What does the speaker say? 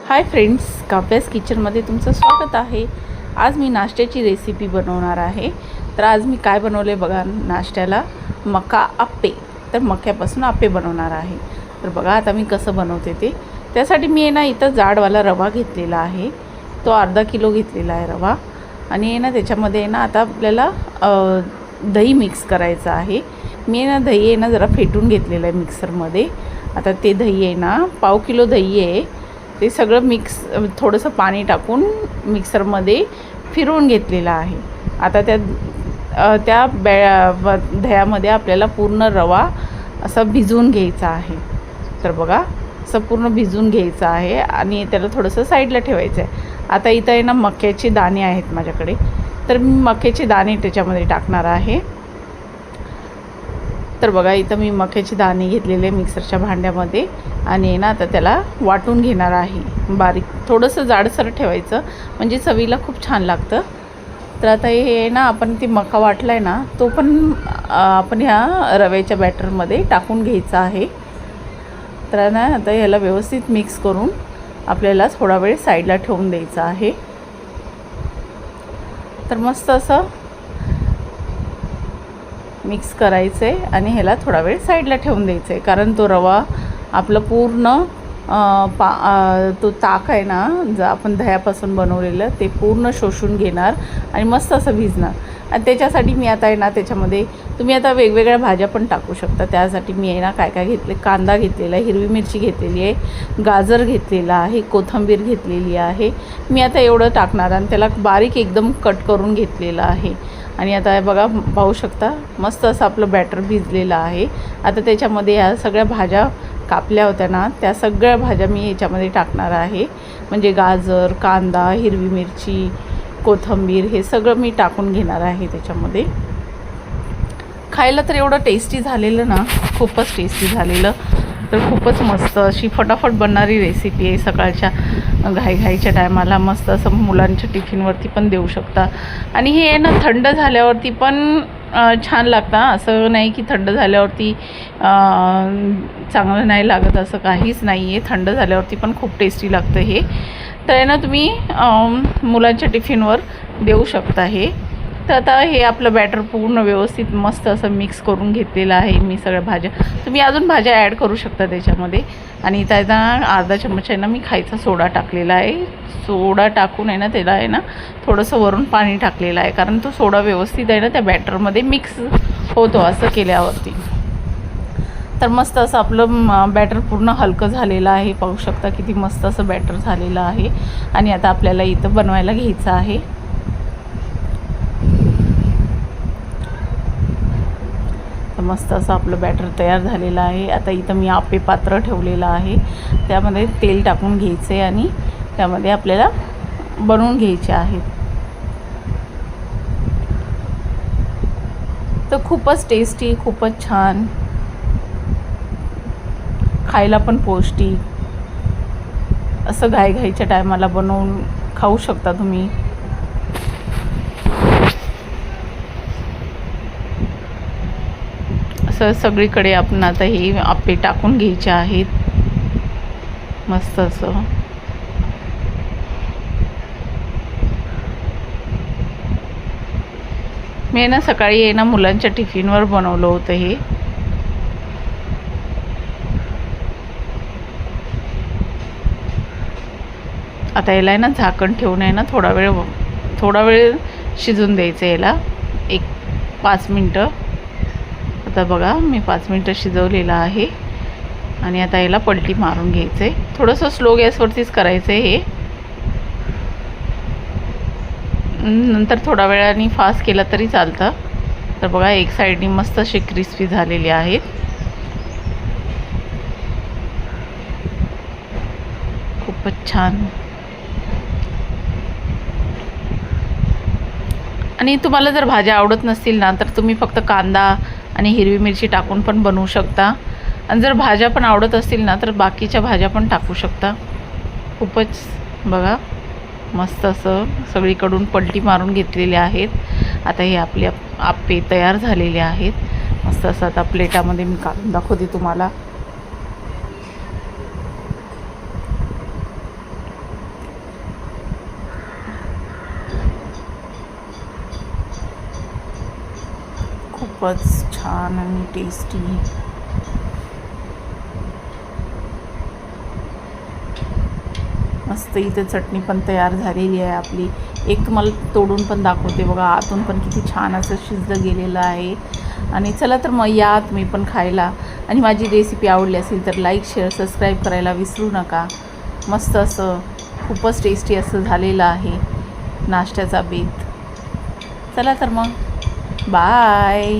Hi friends, काव्यास किचनमध्ये तुमचं स्वागत आहे। आज मी नाश्त्याची रेसिपी बनवणार आहे। तर आज मी काय बनवले बघा, नाश्त्याला मका आप्पे। तर मक्यापासून आप्पे बनवणार आहे। तर बघा आता मी कसं बनवते ते। त्यासाठी मी इथं जाडवाला रवा घेतलेला आहे, तो अर्धा किलो घेतलेला आहे रवा। आणि त्याच्यामध्ये आता आपल्याला दही मिक्स करायचं आहे। मी दही जरा फेटून घेतलेलं आहे मिक्सरमध्ये। आता ते दही पाव किलो दही आहे, ते सगळं मिक्स थोडंसं पाणी टाकून मिक्सरमध्ये फिरवून घेतलेलं आहे। आता त्या दह्यामध्ये आपल्याला पूर्ण रवा असा भिजवून घ्यायचा आहे। तर बघा असं पूर्ण भिजवून घ्यायचं आहे आणि त्याला थोडंसं साईडला ठेवायचं आहे। आता इथं मक्याचे दाणे आहेत माझ्याकडे, तर मी मक्याचे दाणे त्याच्यामध्ये टाकणार आहे। तर बघा इथं मी मक्याचे दाणे घेतलेले मिक्सरच्या भांड्यामध्ये आणि आता त्याला वाटून घेणार आहे बारीक। थोडंसं जाडसर ठेवायचं म्हणजे चवीला खूप छान लागतं। तर आता हे आपण ती मका वाटलाय तो पण आपण ह्या रव्याच्या बॅटरमध्ये टाकून घ्यायचा आहे। तर आता ह्याला व्यवस्थित मिक्स करून आपल्याला थोडा वेळ साईडला ठेवून द्यायचं आहे। तर मस्त असं मिक्स करायचं आहे आणि ह्याला थोडा वेळ साईडला ठेवून द्यायचं आहे, कारण तो रवा आपलं पूर्ण तो ताक आहे जो आपण दह्यापासून बनवलेलं ते पूर्ण शोषून घेणार आणि मस्त असं भिजणार। आणि त्याच्यासाठी मी आता त्याच्यामध्ये तुम्ही आता वेगवेगळ्या भाज्या पण टाकू शकता। त्यासाठी मी काय काय घेतले, कांदा घेतलेला आहे, हिरवी मिरची घेतलेली आहे, गाजर घेतलेला आहे, कोथिंबीर घेतलेली आहे। मी आता एवढं टाकणार आणि त्याला बारीक एकदम कट करून घेतलेलं आहे। आणि आता बघा पाहू शकता मस्त असं आपलं बॅटर भिजलेलं आहे। आता त्याच्यामध्ये ह्या सगळ्या भाज्या कापल्या होत्या त्या सगळ्या भाज्या मी याच्यामध्ये टाकणार आहे। म्हणजे गाजर, कांदा, हिरवी मिरची, कोथिंबीर हे सगळं मी टाकून घेणार आहे त्याच्यामध्ये। खायला तर एवढं टेस्टी झालेलं खूपच टेस्टी झालेलं। तर खूपच मस्त अशी फटाफट बनणारी रेसिपी आहे। सकाळच्या घाईघाईच्या टायमाला मस्त असं मुलांच्या टिफिनवरती पण देऊ शकता। आणि हे थंड झाल्यावरती पण छान लागतं। असं नाही की थंड झाल्यावरती चांगलं नाही लागत, असं काहीच नाही आहे। थंड झाल्यावरती पण खूप टेस्टी लागतं हे। तर तुम्ही मुलांच्या टिफिनवर देऊ शकता हे। तर आता हे आपलं बॅटर पूर्ण व्यवस्थित मस्त असं मिक्स करून घेतलेलं आहे मी सगळ्या भाज्या। तुम्ही अजून भाज्या ॲड करू शकता त्याच्यामध्ये। आणि इथं अर्धा चमच मी खायचा सोडा टाकलेला आहे। सोडा टाकून त्याला थोडंसं वरून पाणी टाकलेलं आहे, कारण तो सोडा व्यवस्थित त्या बॅटरमध्ये मिक्स होतो असं केल्यावरती। तर मस्त असं आपलं बॅटर पूर्ण हलकं झालेलं आहे। पाहू शकता किती मस्त असं बॅटर झालेलं आहे। आणि आता आपल्याला इथं बनवायला घ्यायचं आहे। मस्त असं आपलं बॅटर तयार झालेलं आहे। आता इथं मी आप्पे पात्र ठेवलेलं आहे, त्यामध्ये तेल टाकून घ्यायचं आहे आणि त्यामध्ये आपल्याला बनवून घ्यायचे आहेत। तर खूपच टेस्टी, खूपच छान, खायला पण पौष्टिक असं घाईघाईच्या टायमाला बनवून खाऊ शकता तुम्ही। असं सगळीकडे आपण आता हे आप्पे टाकून घ्यायचे आहेत मस्त असं। मी सकाळी मुलांच्या टिफिनवर बनवलं होतं हे। आता याला झाकण ठेवून थोडा वेळ शिजून द्यायचं याला, 5 मिनटं। आता बघा मी 5 मिनटं शिजवलेलं आहे आणि आता याला पलटी मारून घ्यायचं आहे। थोडंसं स्लो गॅसवरतीच करायचं आहे हे। नंतर थोडा वेळाने फास्ट केला तरी चालतं। तर बघा एक साईडनी मस्त असे क्रिस्पी झालेले आहेत। खूपच छान। आणि तुम्हाला जर भाज्या आवडत नसतील तर तुम्ही फक्त कांदा आणि हिरवी मिरची टाकून पण बनवू शकता। आणि जर भाज्या पण आवडत असतील तर बाकीच्या भाज्या पण टाकू शकता। खूपच बघा मस्त असं सगळीकडून पलटी मारून घेतलेले आहेत। आता हे आपले आप्पे तयार झालेले आहेत मस्त असं। आता प्लेटामध्ये मी काढून दाखवते तुम्हाला। खूपच छान आणि टेस्टी. मस्त इथे चटणी पण तयार झालेली आहे आपली. एक तुम्हाला तोडून पण दाखवते बघा, आतून पण किती छान असं शिजलं गेलेलं आहे. आणि चला तर मग या तुम्ही पण खायला. आणि माझी रेसिपी आवडली असेल तर लाईक शेअर सबस्क्राईब करायला विसरू नका. मस्त असं खूपच टेस्टी असं झालेलं आहे नाश्त्याचा बेत. चला तर मग बाय.